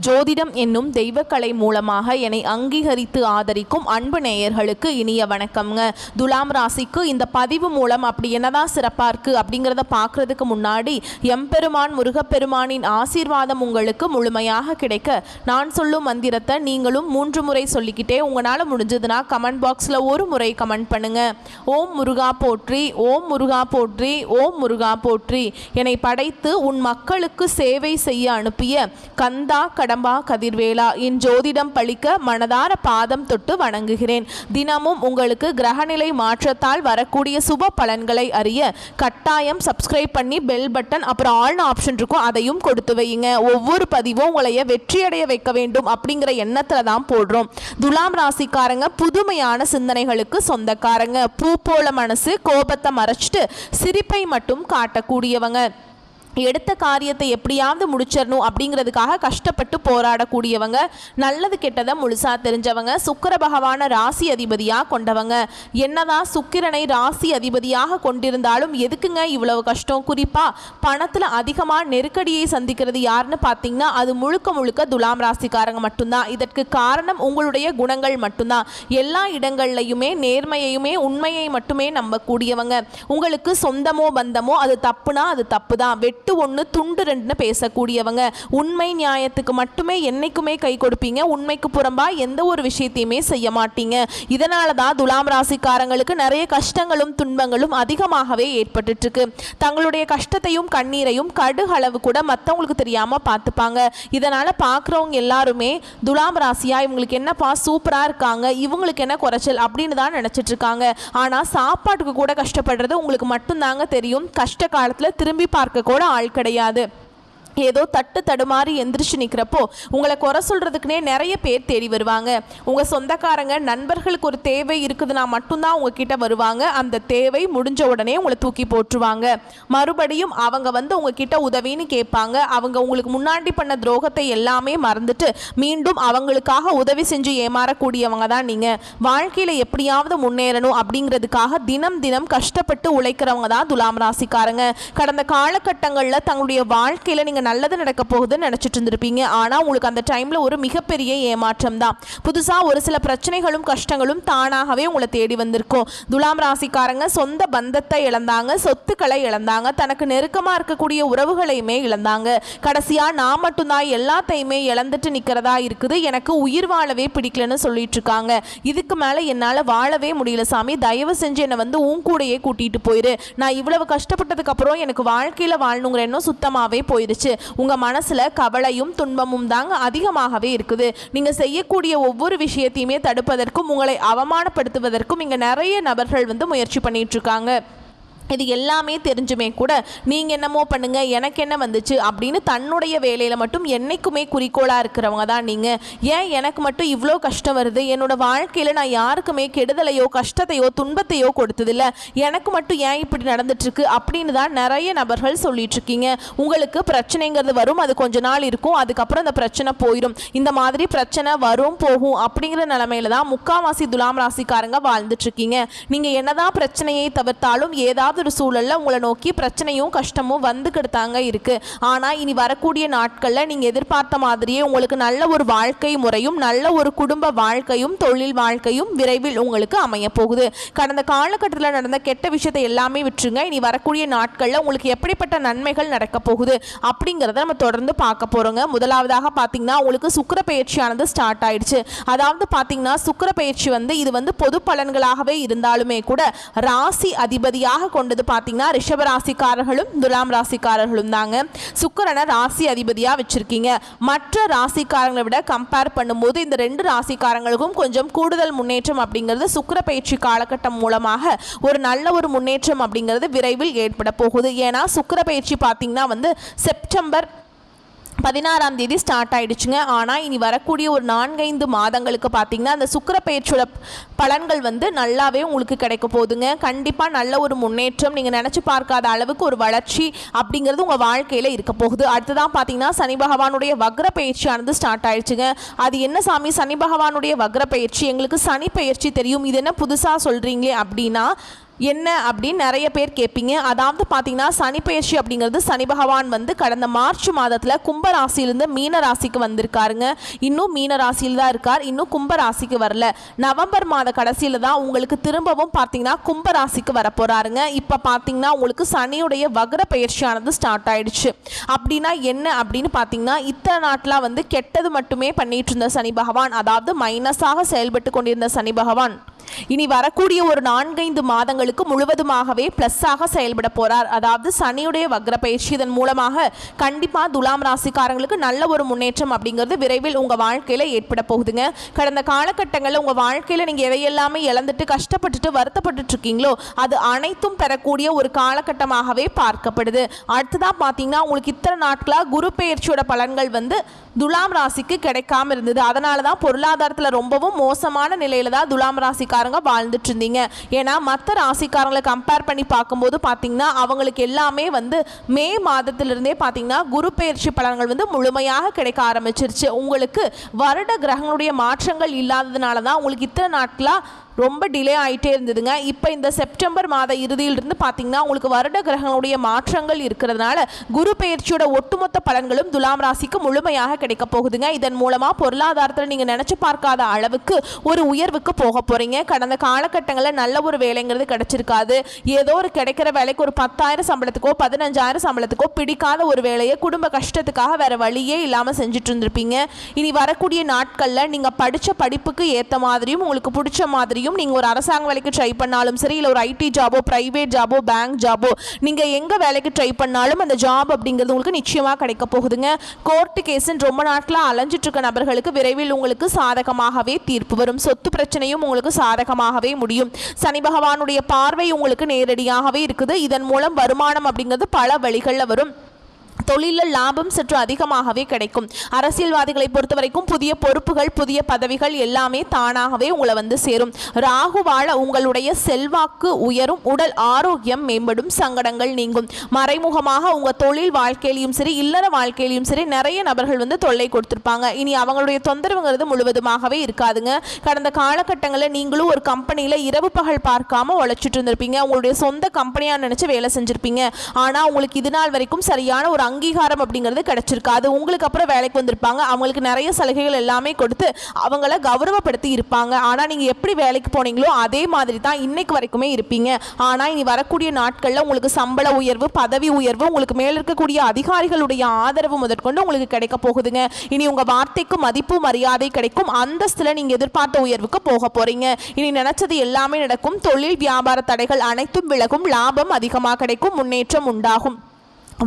ஜோதிடம் என்னும் தெய்வக்கலை மூலமாக என்னை அங்கீகரித்து ஆதரிக்கும் அன்பு நேயர்களுக்கு இனிய வணக்கம்ங்க. துலாம் ராசிக்கு இந்த பதிவு மூலம் அப்படி என்னதான் சிறப்பாக இருக்குது அப்படிங்கிறத பார்க்குறதுக்கு முன்னாடி எம்பெருமான் முருகப்பெருமானின் ஆசீர்வாதம் உங்களுக்கு முழுமையாக கிடைக்க நான் சொல்லும் மந்திரத்தை நீங்களும் 3 முறை சொல்லிக்கிட்டே உங்களால் முடிஞ்சதுன்னா கமெண்ட் பாக்ஸில் ஒரு முறை கமெண்ட் பண்ணுங்க. ஓம் முருகா போற்றி, ஓம் முருகா போற்றி, ஓம் முருகா போற்றி. என்னை படைத்து உன் மக்களுக்கு சேவை செய்ய அனுப்பிய கந்தா கடம்பா கதிர்வேலா, என் ஜோதிடம் பழிக்க மனதார பாதம் தொட்டு வணங்குகிறேன். தினமும் உங்களுக்கு கிரகநிலை மாற்றத்தால் வரக்கூடிய சுப பலன்களை அறிய கட்டாயம் சப்ஸ்கிரைப் பண்ணி பெல் பட்டன் அப்புறம் ஆல் ஆப்ஷன் இருக்கும், அதையும் கொடுத்து வையுங்க. ஒவ்வொரு பதிவும் உங்களைய வெற்றியடைய வைக்க வேண்டும் அப்படிங்கிற எண்ணத்துல தான் போடுறோம். துலாம் ராசிக்காரங்க புதுமையான சிந்தனைகளுக்கு சொந்தக்காரங்க. பூ போல மனசு, கோபத்தை மறைச்சிட்டு சிரிப்பை மட்டும் காட்டக்கூடியவங்க. எடுத்த காரியத்தை எப்படியாவது முடிச்சிடணும் அப்படிங்கிறதுக்காக கஷ்டப்பட்டு போராடக்கூடியவங்க. நல்லது கெட்டதை முழுசாக தெரிஞ்சவங்க. சுக்கிர பகவான ராசி அதிபதியாக கொண்டவங்க. என்னதான் சுக்கிரனை ராசி அதிபதியாக கொண்டிருந்தாலும் எதுக்குங்க இவ்வளவு கஷ்டம்? குறிப்பாக பணத்தில் அதிகமாக நெருக்கடியை சந்திக்கிறது யாருன்னு பார்த்தீங்கன்னா அது முழுக்க முழுக்க துலாம் ராசிக்காரங்க மட்டும்தான். இதற்கு காரணம் உங்களுடைய குணங்கள் மட்டும்தான். எல்லா இடங்கள்லையுமே நேர்மையையுமே உண்மையை மட்டுமே நம்பக்கூடியவங்க. உங்களுக்கு சொந்தமோ பந்தமோ அது தப்புனா அது தப்பு தான். வெட்டு ஒன்று துண்டு ரெண்டுன்னு பேசக்கூடியவங்க. உண்மை நியாயத்துக்கு மட்டுமே என்னைக்குமே கை கொடுப்பீங்க. உண்மைக்கு புறம்பா எந்த ஒரு விஷயத்தையுமே செய்ய மாட்டீங்க. இதனால தான் துலாம் ராசிக்காரங்களுக்கு நிறைய கஷ்டங்களும் துன்பங்களும் அதிகமாகவே ஏற்பட்டு இருக்கு. தங்களுடைய கஷ்டத்தையும் கண்ணீரையும் கடுகளவு கூட மற்றவங்களுக்கு தெரியாம பார்த்துப்பாங்க. இதனால பார்க்குறவங்க எல்லாருமே துலாம் ராசியா இவங்களுக்கு என்னப்பா சூப்பரா இருக்காங்க, இவங்களுக்கு என்ன குறைச்சல் அப்படின்னு தான் நினைச்சிட்டு இருக்காங்க. ஆனா சாப்பாட்டுக்கு கூட கஷ்டப்படுறது உங்களுக்கு மட்டும்தாங்க தெரியும். கஷ்ட காலத்துல திரும்பி பார்க்க கூட ஆள் கிடையாது. ஏதோ தட்டு தடுமாறி எந்திரிச்சு நிற்கிறப்போ உங்களை குறை சொல்கிறதுக்குனே நிறைய பேர் தேடி வருவாங்க. உங்கள் சொந்தக்காரங்க நண்பர்களுக்கு ஒரு தேவை இருக்குதுன்னா மட்டும்தான் உங்ககிட்ட வருவாங்க. அந்த தேவை முடிஞ்ச உடனே உங்களை தூக்கி போட்டுருவாங்க. மறுபடியும் அவங்க வந்து உங்ககிட்ட உதவின்னு கேட்பாங்க. அவங்க உங்களுக்கு முன்னாடி பண்ண துரோகத்தை எல்லாமே மறந்துட்டு மீண்டும் அவங்களுக்காக உதவி செஞ்சு ஏமாறக்கூடியவங்க தான் நீங்கள். வாழ்க்கையில் எப்படியாவது முன்னேறணும் அப்படிங்கிறதுக்காக தினம் தினம் கஷ்டப்பட்டு உழைக்கிறவங்க தான் துலாம் ராசிக்காரங்க. கடந்த காலகட்டங்களில் தங்களுடைய வாழ்க்கையில் நீங்கள் நல்லது நடக்க போகுதுன்னு நினைச்சிட்டு இருந்திருப்பீங்க. ஆனா உங்களுக்கு அந்த டைம்ல ஒரு மிகப்பெரிய ஏமாற்றம் தான். புதுசா ஒரு சில பிரச்சனைகளும் கஷ்டங்களும் தானாகவே உங்களை தேடி வந்திருக்கும். துலாம் ராசிக்காரங்க சொந்த பந்தத்தை இழந்தாங்க, சொத்துக்களை இழந்தாங்க, தனக்கு நெருக்கமா இருக்கக்கூடிய உறவுகளையுமே இழந்தாங்க. கடைசியா நான் மட்டும்தான் எல்லாத்தையுமே இழந்துட்டு நிக்கிறதா இருக்குது, எனக்கு உயிர் வாழவே பிடிக்கலன்னு சொல்லிட்டு இருக்காங்க. இதுக்கு மேல என்னால வாழவே முடியல சாமி, தயவு செஞ்சு என்னை வந்து உன் கூடையே கூட்டிட்டு போயிரு. நான் இவ்வளவு கஷ்டப்பட்டதுக்கு அப்புறம் எனக்கு வாழ்க்கையில வாழணுங்கிற எண்ணம் சுத்தமாவே போயிருச்சு. உங்க மனசுல கவலையும் துன்பமும் தாங்க அதிகமாகவே இருக்குது. நீங்க செய்யக்கூடிய ஒவ்வொரு விஷயத்தையுமே தடுப்பதற்கும் உங்களை அவமானப்படுத்துவதற்கும் இங்க நிறைய நபர்கள் வந்து முயற்சி பண்ணிட்டு இருக்காங்க. இது எல்லாமே தெரிஞ்சுமே கூட நீங்கள் என்னமோ பண்ணுங்க எனக்கு என்ன வந்துச்சு அப்படின்னு தன்னுடைய வேலையில் மட்டும் என்னைக்குமே குறிக்கோளாக இருக்கிறவங்க தான் நீங்கள். ஏன் எனக்கு மட்டும் இவ்வளோ கஷ்டம் வருது, என்னோட வாழ்க்கையில் நான் யாருக்குமே கெடுதலையோ கஷ்டத்தையோ துன்பத்தையோ கொடுத்ததில்லை, எனக்கு மட்டும் ஏன் இப்படி நடந்துட்டுருக்கு அப்படின்னு தான் நிறைய நபர்கள் சொல்லிட்டு இருக்கீங்க. உங்களுக்கு பிரச்சனைங்கிறது வரும், அது கொஞ்ச நாள் இருக்கும், அதுக்கப்புறம் அந்த பிரச்சனை போயிடும். இந்த மாதிரி பிரச்சனை வரும் போகும் அப்படிங்கிற நிலைமையில தான் முக்காவாசி துலாம் ராசிக்காரங்க வாழ்ந்துட்டு இருக்கீங்க. நீங்கள் என்னதான் பிரச்சனையை தவிர்த்தாலும் ஏதாவது ஒரு சூழல்ல உங்களை நோக்கி பிரச்சனையும் கஷ்டமும் வந்துக்கிட்டாங்க இருக்கு. ஆனா இனி வரக்கூடிய நாட்கள்ல நீங்க எதிர்பார்த்த மாதிரியே உங்களுக்கு நல்ல ஒரு வாழ்க்கை முறையும் நல்ல ஒரு குடும்ப வாழ்க்கையும் தொழில் வாழ்க்கையும் விரைவில் உங்களுக்கு அமைய போகுது. கடந்த காலகட்டத்தில் நடந்த கெட்ட விஷயத்தை எல்லாமே விட்டுருங்க. இனி வரக்கூடிய நாட்கள்ல உங்களுக்கு எப்படிப்பட்ட நன்மைகள் நடக்க போகுது அப்படிங்கிறத நம்ம தொடர்ந்து பார்க்க போறோங்க. முதலாவதாக பாத்தீங்கன்னா உங்களுக்கு சுக்கிர பயிற்சியானது ஸ்டார்ட் ஆயிடுச்சு. அதாவது பாத்தீங்கன்னா சுக்கிர பயிற்சி வந்து இது வந்து பொது பலன்களாகவே இருந்தாலுமே கூட ராசி அதிபதியாக கொண்டது பாத்தீங்கன்னா ரிஷப ராசிக்காரர்களும் துலாம் ராசிக்காரர்களும் தாங்க. சுக்கிரனை ராசி அதிபதியா வச்சிருக்கீங்க. மற்ற ராசிக்காரங்களை விட கம்பேர் பண்ணும்போது இந்த 2 ராசிக்காரங்களுக்கும் கொஞ்சம் கூடுதல் முன்னேற்றம் அப்படிங்கிறது சுக்கிர பயிற்சி காலகட்டம் மூலமாக ஒரு நல்ல ஒரு முன்னேற்றம் அப்படிங்கிறது விரைவில் ஏற்பட போகுது. ஏன்னா சுக்கிர பயிற்சி பாத்தீங்கன்னா வந்து செப்டம்பர் 16ஆம் தேதி ஸ்டார்ட் ஆயிடுச்சுங்க. ஆனால் இனி வரக்கூடிய ஒரு 4-5 மாதங்களுக்கு பார்த்தீங்கன்னா அந்த சுக்கிர பயிற்சியோட பலன்கள் வந்து நல்லாவே உங்களுக்கு கிடைக்க போகுதுங்க. கண்டிப்பாக நல்ல ஒரு முன்னேற்றம், நீங்கள் நினச்சி பார்க்காத அளவுக்கு ஒரு வளர்ச்சி அப்படிங்கிறது உங்கள் வாழ்க்கையில் இருக்க போகுது. அடுத்ததான் பார்த்தீங்கன்னா சனி பகவானுடைய வக்ர பயிற்சியானது ஸ்டார்ட் ஆயிடுச்சுங்க. அது என்ன சாமி சனி பகவானுடைய வக்ர பயிற்சி, எங்களுக்கு சனி பயிற்சி தெரியும், இது என்ன புதுசாக சொல்கிறீங்களே அப்படின்னா என்ன அப்படின்னு நிறைய பேர் கேட்பீங்க. அதாவது பார்த்தீங்கன்னா சனி பெயர்ச்சி அப்படிங்கிறது சனி பகவான் வந்து கடந்த மார்ச் மாதத்தில் கும்ப ராசியிலிருந்து மீன ராசிக்கு வந்திருக்காருங்க. இன்னும் மீன ராசியில் தான் இருக்கார், இன்னும் கும்ப ராசிக்கு வரல. நவம்பர் மாத கடைசியில் தான் உங்களுக்கு திரும்பவும் பார்த்தீங்கன்னா கும்ப ராசிக்கு வர போறாருங்க. இப்போ பார்த்தீங்கன்னா உங்களுக்கு சனியுடைய வக்ர பெயர்ச்சியானது ஸ்டார்ட் ஆயிடுச்சு. அப்படின்னா என்ன அப்படின்னு பார்த்தீங்கன்னா இத்தனை நாட்டில் வந்து கெட்டது மட்டுமே பண்ணிட்டு இருந்த சனி பகவான், அதாவது மைனஸாக செயல்பட்டு கொண்டிருந்த சனி பகவான் இனி வரக்கூடிய ஒரு 4-5 மாதங்களுக்கு முழுவதுமாகவே பிளஸ்ஸாக செயல்பட போறார். அதாவது சனியுடைய வக்ர பயிற்சி இதன் மூலமாக கண்டிப்பாக துலாம் ராசிக்காரங்களுக்கு நல்ல ஒரு முன்னேற்றம் அப்படிங்கிறது விரைவில் உங்கள் வாழ்க்கையில் ஏற்பட போகுதுங்க. கடந்த காலகட்டங்களில் உங்கள் வாழ்க்கையில் நீங்கள் எதையெல்லாமே இழந்துட்டு கஷ்டப்பட்டுட்டு வருத்தப்பட்டு இருக்கீங்களோ அது அனைத்தும் பெறக்கூடிய ஒரு காலகட்டமாகவே பார்க்கப்படுது. அடுத்ததாக பார்த்தீங்கன்னா உங்களுக்கு இத்தனை நாட்களாக குரு பெயர்ச்சியோட பலன்கள் வந்து துலாம் ராசிக்கு கிடைக்காம இருந்தது. அதனால தான் பொருளாதாரத்தில் ரொம்பவும் மோசமான நிலையில தான் துலாம் ராசிக்காரங்க வாழ்ந்துட்டு இருந்தீங்க. ஏன்னா மற்ற ராசிக்காரங்களை கம்பேர் பண்ணி பார்க்கும்போது பார்த்தீங்கன்னா அவங்களுக்கு எல்லாமே வந்து மே மாதத்திலிருந்தே பார்த்தீங்கன்னா குரு பெயர்ச்சி பலன்கள் வந்து முழுமையாக கிடைக்க ஆரம்பிச்சிருச்சு. உங்களுக்கு வருட கிரகங்களுடைய மாற்றங்கள் இல்லாததுனால தான் உங்களுக்கு இத்தனை நாட்களாக ரொம்ப டிலே ஆகிட்டே இருந்ததுங்க. இப்போ இந்த செப்டம்பர் மாத இறுதியிலிருந்து பார்த்தீங்கன்னா உங்களுக்கு வருட கிரகங்களுடைய மாற்றங்கள் இருக்கிறதுனால குரு பெயர்ச்சியோட ஒட்டுமொத்த பலன்களும் துலாம் ராசிக்கு முழுமையாக கிடைக்க போகுதுங்க. இதன் மூலமாக பொருளாதாரத்தில் நீங்கள் நினச்சி பார்க்காத அளவுக்கு ஒரு உயர்வுக்கு போக போகிறீங்க. கடந்த காலகட்டங்களில் நல்ல ஒரு வேலைங்கிறது கிடைச்சிருக்காது. ஏதோ ஒரு கிடைக்கிற வேலைக்கு ஒரு 10,000 சம்பளத்துக்கோ 15,000 சம்பளத்துக்கோ பிடிக்காத ஒரு வேலையை குடும்ப கஷ்டத்துக்காக வேறு வழியே இல்லாமல் செஞ்சுட்டு இருந்திருப்பீங்க. இனி வரக்கூடிய நாட்களில் நீங்கள் படித்த படிப்புக்கு ஏற்ற மாதிரியும் உங்களுக்கு பிடிச்ச மாதிரி நீங்கள் ஒரு அரசாங்க வேலைக்கு ட்ரை பண்ணாலும் சரி, இல்லை ஒரு ஐடி ஜாபோ பிரைவேட் ஜாபோ பேங்க் ஜாபோ நீங்கள் எங்கே வேலைக்கு ட்ரை பண்ணாலும் அந்த ஜாப் அப்படிங்கிறது உங்களுக்கு நிச்சயமாக கிடைக்க போகுதுங்க. கோர்ட்டு கேஸுன்னு ரொம்ப நாட்களாக அலைஞ்சிட்டு இருக்க நபர்களுக்கு விரைவில் உங்களுக்கு சாதகமாகவே தீர்ப்பு வரும். சொத்து பிரச்சனையும் உங்களுக்கு சாதகமாகவே முடியும். சனி பகவானுடைய பார்வை உங்களுக்கு நேரடியாகவே இருக்குது. இதன் மூலம் வருமானம் அப்படிங்கிறது பல வழிகளில் வரும். தொழிலில் லாபம் சற்று அதிகமாகவே கிடைக்கும். அரசியல்வாதிகளை பொறுத்த வரைக்கும் புதிய பொறுப்புகள் புதிய பதவிகள் எல்லாமே தானாகவே உங்களை வந்து சேரும். ராகுவால உங்களுடைய செல்வாக்கு உயரும், உடல் ஆரோக்கியம் மேம்படும், சங்கடங்கள் நீங்கும். மறைமுகமாக உங்கள் தொழில் வாழ்க்கையிலையும் சரி இல்லற வாழ்க்கையிலையும் சரி நிறைய நபர்கள் வந்து தொல்லை கொடுத்துருப்பாங்க. இனி அவங்களுடைய தொந்தரவுங்கிறது முழுவதுமாகவே இருக்காதுங்க. கடந்த காலகட்டங்களில் நீங்களும் ஒரு கம்பெனியில் இரவு பகல் பார்க்காம உழைச்சிட்டு இருந்திருப்பீங்க. உங்களுடைய சொந்த கம்பெனியாக நினச்சி வேலை செஞ்சுருப்பீங்க. ஆனால் உங்களுக்கு இது நாள் வரைக்கும் சரியான ஒரு அங்கீகாரம் அப்படிங்கிறது கிடைச்சிருக்காது. உங்களுக்கு அப்புறம் வேலைக்கு வந்திருப்பாங்க, அவங்களுக்கு நிறைய சலுகைகள் எல்லாமே கொடுத்து அவங்கள கௌரவப்படுத்தி இருப்பாங்க. ஆனால் நீங்கள் எப்படி வேலைக்கு போனீங்களோ அதே மாதிரி தான் இன்னைக்கு வரைக்குமே இருப்பீங்க. ஆனால் இனி வரக்கூடிய நாட்களில் உங்களுக்கு சம்பள உயர்வு பதவி உயர்வு உங்களுக்கு மேல் இருக்கக்கூடிய அதிகாரிகளுடைய ஆதரவு முதற்கொண்டு உங்களுக்கு கிடைக்க போகுதுங்க. இனி உங்கள் வார்த்தைக்கு மதிப்பு மரியாதை கிடைக்கும். அந்தஸ்தில் நீங்கள் எதிர்பார்த்த உயர்வுக்கு போக போறீங்க. இனி நினைச்சது எல்லாமே நடக்கும். தொழில் வியாபார தடைகள் அனைத்தும் விலகும். லாபம் அதிகமாக கிடைக்கும். முன்னேற்றம் உண்டாகும்.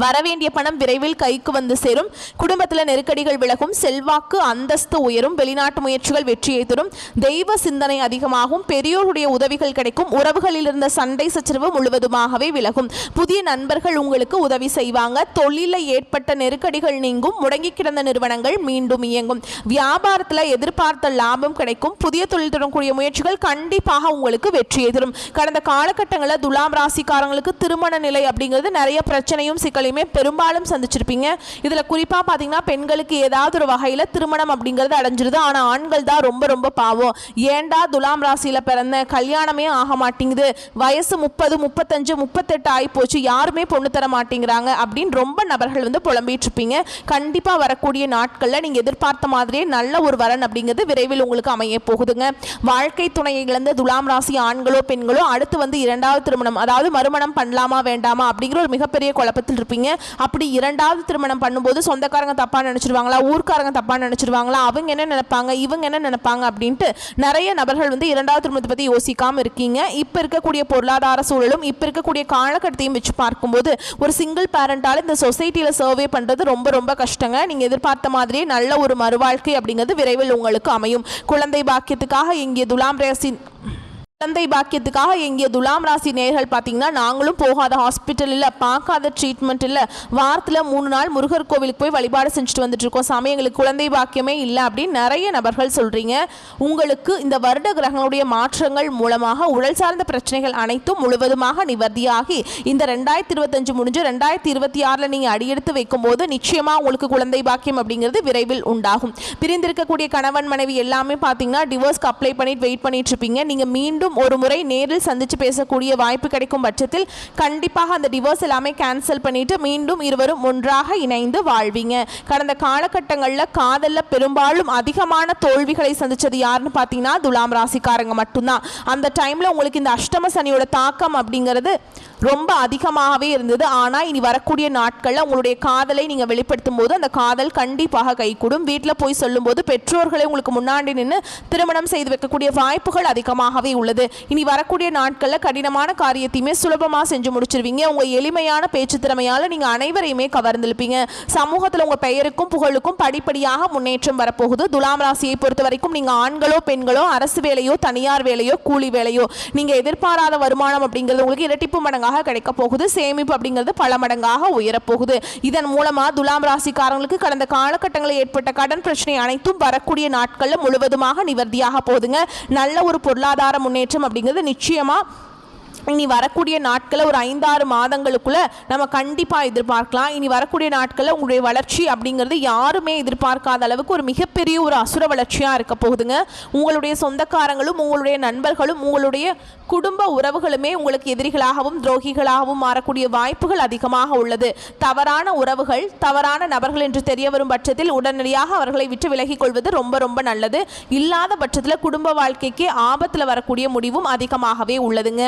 வரவேண்டிய பணம் விரைவில் கைக்கு வந்து சேரும். குடும்பத்தில் நெருக்கடிகள் விலகும். செல்வாக்கு அந்தஸ்து உயரும். வெளிநாட்டு முயற்சிகள் வெற்றியை தரும். தெய்வ சிந்தனை அதிகமாகும். பெரியோருடைய உதவிகள் கிடைக்கும். உறவுகளில் இருந்த சண்டை சச்சரவு முழுவதுமாகவே விலகும். புதிய நண்பர்கள் உங்களுக்கு உதவி செய்வாங்க. தொழிலில் ஏற்பட்ட நெருக்கடிகள் நீங்கும். முடங்கி கிடந்த நிறுவனங்கள் மீண்டும் இயங்கும். வியாபாரத்தில் எதிர்பார்த்த லாபம் கிடைக்கும். புதிய தொழில் தொடரக்கூடிய முயற்சிகள் கண்டிப்பாக உங்களுக்கு வெற்றியை தரும். கடந்த காலகட்டங்களில் துலாம் ராசிக்காரங்களுக்கு திருமண நிலை அப்படிங்கிறது நிறைய பிரச்சனையும் சிக்கலையுமே பெரும்பாலும் சந்திச்சிருப்பீங்க. இதுல குறிப்பா பாத்தீங்கன்னா பெண்களுக்கு ஏதாவது ஒரு வகையில திருமணம் அப்படிங்கிறது அடைஞ்சிருது. ஆனா ஆண்கள் தான் ரொம்ப ரொம்ப பாவம். ஏண்டா துலாம் ராசியில பிறந்த கல்யாணமே ஆக மாட்டேங்குது, வயசு 30 35 38 ஆகி போச்சு, யாருமே பொண்ணு தர மாட்டேங்கிறாங்க அப்படின்னு ரொம்ப நபர்கள் வந்து புலம்பிட்டு இருப்பீங்க. கண்டிப்பா வரக்கூடிய நாட்கள்ல நீங்க எதிர்பார்த்த மாதிரியே நல்ல ஒரு வரன் அப்படிங்கிறது விரைவில் உங்களுக்கு அமைய போகுதுங்க. வாழ்க்கை துணையை இழந்த துலாம் ராசி ஆண்களோ பெண்களோ அடுத்து வந்து இரண்டாவது திருமணம் அதாவது மறுமணம் பண்ணலாமா வேண்டாமா அப்படிங்கிற ஒரு மிகப்பெரிய குழப்பத்தில் இருப்பீங்க. அப்படி இரண்டாவது திருமணம் பண்ணும்போது சொந்தக்காரங்க தப்பா நினைச்சிருவாங்களா, ஊர்க்காரங்க தப்பா நினைச்சிருவாங்களா, அவங்க என்ன நினைப்பாங்க இவங்க என்ன நினைப்பாங்க அப்படின்ட்டு நிறைய நபர்கள் வந்து இரண்டாவது திருமணத்தை பத்தி யோசிக்காம இருக்கீங்க. இப்ப இருக்கக்கூடிய பொருளாதார சூழலும் இப்ப இருக்கக்கூடிய காலகட்டத்தையும் வச்சு பார்க்கும்போது ஒரு சிங்கிள் பேரண்டால இந்த சொசைட்டியில சர்வே பண்றது ரொம்ப ரொம்ப கஷ்டங்க. நீங்க எதிர்பார்த்த மாதிரியே நல்ல ஒரு மறுவாழ்க்கை அப்படிங்கிறது விரைவில் உங்களுக்கு அமையும். குழந்தை பாக்கியத்துக்காக இங்கே துலாம் ராசி குழந்தை பாக்கியத்துக்காக எங்கிய துலாம் ராசி நேயர்கள் பார்த்தீங்கன்னா நாங்களும் போகாத ஹாஸ்பிட்டல் இல்லை, பார்க்காத ட்ரீட்மெண்ட் இல்லை, வாரத்தில் 3 நாள் முருகர் கோவிலுக்கு போய் வழிபாடு செஞ்சுட்டு வந்துட்டு இருக்கோம், சாமி எங்களுக்கு குழந்தை பாக்கியமே இல்லை அப்படின்னு நிறைய நபர்கள் சொல்கிறீங்க. உங்களுக்கு இந்த வருட கிரகங்களுடைய மாற்றங்கள் மூலமாக உடல் சார்ந்த பிரச்சனைகள் அனைத்தும் முழுவதுமாக நிவர்த்தியாகி இந்த 2025 முடிஞ்சு 2026 நீங்கள் அடியெடுத்து வைக்கும்போது நிச்சயமாக உங்களுக்கு குழந்தை பாக்கியம் அப்படிங்கிறது விரைவில் உண்டாகும். பிரிந்திருக்கக்கூடிய கணவன் மனைவி எல்லாமே பார்த்தீங்கன்னா டிவோர்ஸ்க்கு அப்ளை பண்ணிட்டு வெயிட் பண்ணிட்டு இருப்பீங்க. நீங்கள் மீண்டும் மீண்டும் ஒரு முறை நேரில் சந்தித்து பேசக்கூடிய வாய்ப்பு கிடைக்கும் பட்சத்தில் கண்டிப்பாக அந்த டிவோர்ஸ் எல்லாமே கேன்சல் பண்ணிட்டு மீண்டும் இருவரும் ஒன்றாக இணைந்து வாழ்வீங்க. கடந்த காலகட்டங்களில் காதலில் பெரும்பாலும் அதிகமான தோல்விகளை சந்திச்சது யாருன்னு பார்த்தீங்கன்னா துலாம் ராசிக்காரங்க மட்டும்தான். அந்த டைமில் உங்களுக்கு இந்த அஷ்டம சனியோட தாக்கம் அப்படிங்கிறது ரொம்ப அதிகமாகவே இருந்தது. ஆனால் இனி வரக்கூடிய நாட்களில் உங்களுடைய காதலை நீங்கள் வெளிப்படுத்தும் போது அந்த காதல் கண்டிப்பாக கைகூடும். வீட்டில் போய் சொல்லும்போது பெற்றோர்களை உங்களுக்கு முன்னாடி நின்று திருமணம் செய்து வைக்கக்கூடிய வாய்ப்புகள் அதிகமாகவே உள்ளது. இனி வரக்கூடிய நாட்களில் கடினமான காரியத்தையுமே சுலபமாக செஞ்சு முடிச்சிருவீங்க. உங்கள் எளிமையான பேச்சு திறமையால் நீங்கள் அனைவரையுமே கவர்ந்திருப்பீங்க. சமூகத்தில் உங்கள் பெயருக்கும் புகழுக்கும் படிப்படியாக முன்னேற்றம் வரப்போகுது. துலாம் ராசியை பொறுத்த வரைக்கும் நீங்கள் ஆண்களோ பெண்களோ அரசு வேலையோ தனியார் வேலையோ கூலி வேலையோ நீங்கள் எதிர்பாராத வருமானம் அப்படிங்கிறது உங்களுக்கு இரட்டிப்பு மடங்காக கிடைக்க போகுது. சேமிப்பு அப்படிங்கிறது பல மடங்காக உயரப்போகுது. இதன் மூலமா துலாம் ராசிக்காரங்களுக்கு கடந்த காலகட்டங்களில் ஏற்பட்ட கடன் பிரச்சனை அனைத்தும் வரக்கூடிய நாட்களில் முழுவதுமாக நிவர்த்தியாக போகுதுங்க. நல்ல ஒரு பொருளாதார முன்னேற்றம் அப்படிங்கிறது நிச்சயமா இனி வரக்கூடிய நாட்களில் ஒரு 5-6 மாதங்களுக்குள்ள நம்ம கண்டிப்பாக எதிர்பார்க்கலாம். இனி வரக்கூடிய நாட்களில் உங்களுடைய வளர்ச்சி அப்படிங்கிறது யாருமே எதிர்பார்க்காத அளவுக்கு ஒரு மிகப்பெரிய ஒரு அசுர வளர்ச்சியாக இருக்க போகுதுங்க. உங்களுடைய சொந்தக்காரங்களும் உங்களுடைய நண்பர்களும் உங்களுடைய குடும்ப உறவுகளுமே உங்களுக்கு எதிரிகளாகவும் துரோகிகளாகவும் மாறக்கூடிய வாய்ப்புகள் அதிகமாக உள்ளது. தவறான உறவுகள் தவறான நபர்கள் என்று தெரிய வரும் பட்சத்தில் உடனடியாக அவர்களை விட்டு விலகிக் கொள்வது ரொம்ப ரொம்ப நல்லது. இல்லாத பட்சத்தில் குடும்ப வாழ்க்கைக்கு ஆபத்தில் வரக்கூடிய முடிவும் அதிகமாகவே உள்ளதுங்க.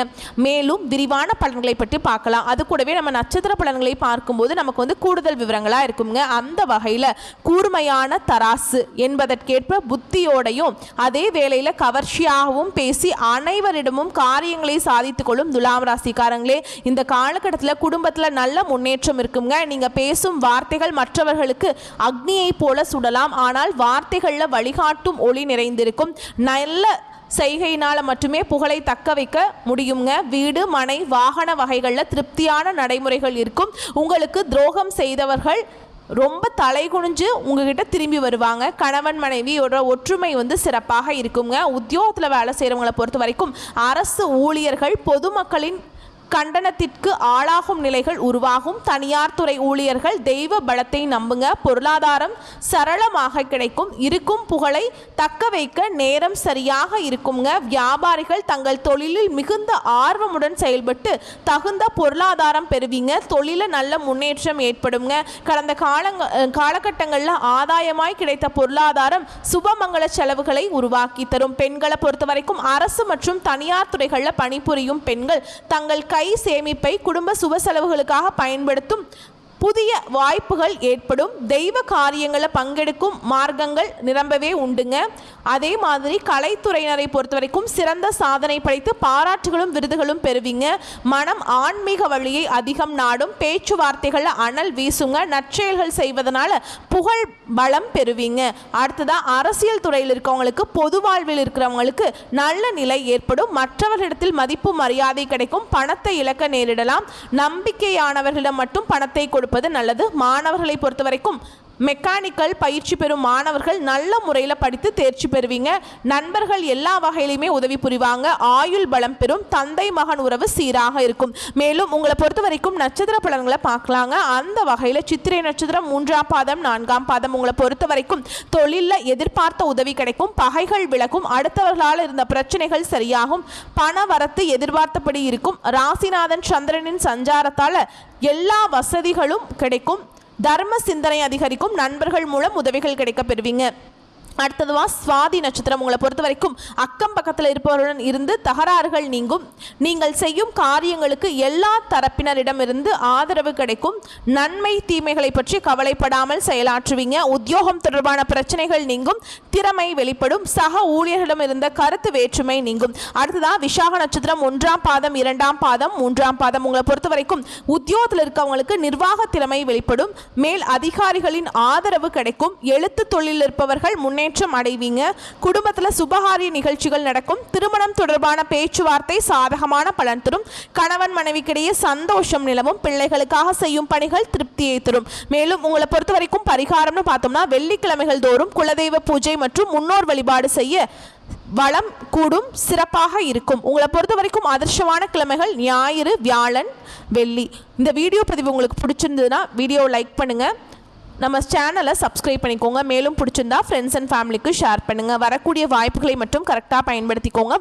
மேலும் விரிவான பலன்களை பற்றி பார்க்கலாம். அது கூடவே நம்ம நட்சத்திர பலன்களை பார்க்கும்போது நமக்கு கூடுதல் விவரங்களா இருக்குங்க. அந்த வகையில் கூர்மையான தராசு என்பதற்கேற்ப புத்தியோடையும் அதே வேளையில் கவர்ச்சியாகவும் பேசி அனைவரிடமும் காரியங்களை சாதித்துக் கொள்ளும் துலாம் ராசிக்காரங்களே, இந்த காலகட்டத்தில் குடும்பத்தில் நல்ல முன்னேற்றம் இருக்குங்க. நீங்க பேசும் வார்த்தைகள் மற்றவர்களுக்கு அக்னியை போல சுடலாம். ஆனால் வார்த்தைகளில் வழிகாட்டும் ஒளி நிறைந்திருக்கும். நல்ல செய்கையினால் மட்டுமே புகழை தக்க வைக்க முடியுங்க. வீடு மனை வாகன வகைகளில் திருப்தியான நடைமுறைகள் இருக்கும். உங்களுக்கு துரோகம் செய்தவர்கள் ரொம்ப தலை குனிஞ்சு உங்ககிட்ட திரும்பி வருவாங்க. கணவன் மனைவியோட ஒற்றுமை சிறப்பாக இருக்குங்க. உத்தியோகத்தில் வேலை செய்கிறவங்களை பொறுத்த வரைக்கும் அரசு ஊழியர்கள் பொதுமக்களின் கண்டனத்திற்கு ஆளாகும் நிலைகள் உருவாகும். தனியார் துறை ஊழியர்கள் தெய்வ பலத்தை நம்புங்க. பொருளாதாரம் சரளமாக கிடைக்கும். இருக்கும் புகழை தக்க வைக்க நேரம் சரியாக இருக்குங்க. வியாபாரிகள் தங்கள் தொழிலில் மிகுந்த ஆர்வமுடன் செயல்பட்டு தகுந்த பொருளாதாரம் பெறுவீங்க. தொழில நல்ல முன்னேற்றம் ஏற்படுங்க. கடந்த காலகட்டங்களில் ஆதாயமாய் கிடைத்த பொருளாதாரம் சுபமங்கல செலவுகளை உருவாக்கி தரும். பெண்களை பொறுத்த வரைக்கும் அரசு மற்றும் தனியார் துறைகளில் பணிபுரியும் பெண்கள் தங்கள் கை சேமிப்பை குடும்ப சுப செலவுகளுக்காக பயன்படுத்தும் புதிய வாய்ப்புகள் ஏற்படும். தெய்வ காரியங்களில் பங்கெடுக்கும் மார்க்கங்கள் நிரம்பவே உண்டுங்க. அதே மாதிரி கலைத்துறையினரை பொறுத்த வரைக்கும் சிறந்த சாதனை படைத்து பாராட்டுகளும் விருதுகளும் பெறுவீங்க. மனம் ஆன்மீக வழியை அதிகம் நாடும். பேச்சுவார்த்தைகளில் அனல் வீசுங்க. நற்செயல்கள் செய்வதனால புகழ் பலம் பெறுவீங்க. அடுத்ததான் அரசியல் துறையில் இருக்கவங்களுக்கு பொது வாழ்வில் இருக்கிறவங்களுக்கு நல்ல நிலை ஏற்படும். மற்றவர்களிடத்தில் மதிப்பு மரியாதை கிடைக்கும். பணத்தை இழக்க நேரிடலாம். நம்பிக்கையானவர்களிடம் மட்டும் பணத்தை கொடுப்பது நல்லது. மாணவர்களை பொறுத்த வரைக்கும் மெக்கானிக்கல் பயிற்சி பெறும் மாணவர்கள் நல்ல முறையில் படித்து தேர்ச்சி பெறுவீங்க. நண்பர்கள் எல்லா வகையிலுமே உதவி புரிவாங்க. ஆயுள் பலம் பெறும். தந்தை மகன் உறவு சீராக இருக்கும். மேலும் உங்களை பொறுத்த வரைக்கும் நட்சத்திர பலன்களை பார்க்கலாங்க. அந்த வகையில் சித்திரை நட்சத்திரம் 3ஆம் பாதம் 4ஆம் பாதம் உங்களை பொறுத்த வரைக்கும் தொழிலில் எதிர்பார்த்த உதவி கிடைக்கும். பகைகள் விலகும். அடுத்தவர்களால் இருந்த பிரச்சனைகள் சரியாகும். பண வரத்து எதிர்பார்த்தபடி இருக்கும். ராசிநாதன் சந்திரனின் சஞ்சாரத்தால் எல்லா வசதிகளும் கிடைக்கும். தர்ம சிந்தனை அதிகரிக்கும். நண்பர்கள் மூலம் உதவிகள் கிடைக்க பெறுவீங்க. அடுத்ததுவா சுவாதி நட்சத்திரம் உங்களை பொறுத்த வரைக்கும் அக்கம் பக்கத்தில் இருப்பவருடன் இருந்து தகராறுகள் நீங்கும். நீங்கள் செய்யும் காரியங்களுக்கு எல்லா தரப்பினரிடமிருந்து ஆதரவு கிடைக்கும். நன்மை தீமைகளை பற்றி கவலைப்படாமல் செயலாற்றுவீங்க. உத்தியோகம் தொடர்பான பிரச்சனைகள் நீங்கும். திறமை வெளிப்படும். சக ஊழியர்களிடம் இருந்த கருத்து வேற்றுமை நீங்கும். அடுத்ததா விசாக நட்சத்திரம் 1ஆம் பாதம் 2ஆம் பாதம் 3ஆம் பாதம் உங்களை பொறுத்த வரைக்கும் உத்தியோகத்தில் இருக்கவங்களுக்கு நிர்வாக திறமை வெளிப்படும். மேல் அதிகாரிகளின் ஆதரவு கிடைக்கும். எழுத்து தொழிலில் இருப்பவர்கள் முன்னேற்றம் அடைவீங்க. குடும்பத்தில் சுபகாரிய நிகழ்ச்சிகள் நடக்கும். திருமணம் தொடர்பான பேச்சுவார்த்தை சாதகமான பலன் தரும். கணவன் மனைவிக்கிடையே சந்தோஷம் நிலவும். பிள்ளைகளுக்காக செய்யும் பணிகள் திருப்தியை தரும். மேலும் உங்களை பொறுத்த வரைக்கும் பரிகாரம்னு பார்த்தோம்னா வெள்ளிக்கிழமைகள் தோறும் குலதெய்வ பூஜை மற்றும் முன்னோர் வழிபாடு செய்ய வளம் கூடும். சிறப்பாக இருக்கும். உங்களை பொறுத்த வரைக்கும் அதிர்ஷ்டமான கிழமைகள் ஞாயிறு, வியாழன், வெள்ளி. இந்த வீடியோ பதிவு உங்களுக்கு பிடிச்சிருந்ததுன்னா வீடியோவை லைக் பண்ணுங்க. நம்ம சேனலை சப்ஸ்கிரைப் பண்ணிக்கோங்க. மேலும் பிடிச்சிருந்தா ஃப்ரெண்ட்ஸ் அண்ட் ஃபேமிலிக்கு ஷேர் பண்ணுங்கள். வரக்கூடிய வாய்ப்புகளை மட்டும் கரெக்டாக பயன்படுத்திக்கோங்க.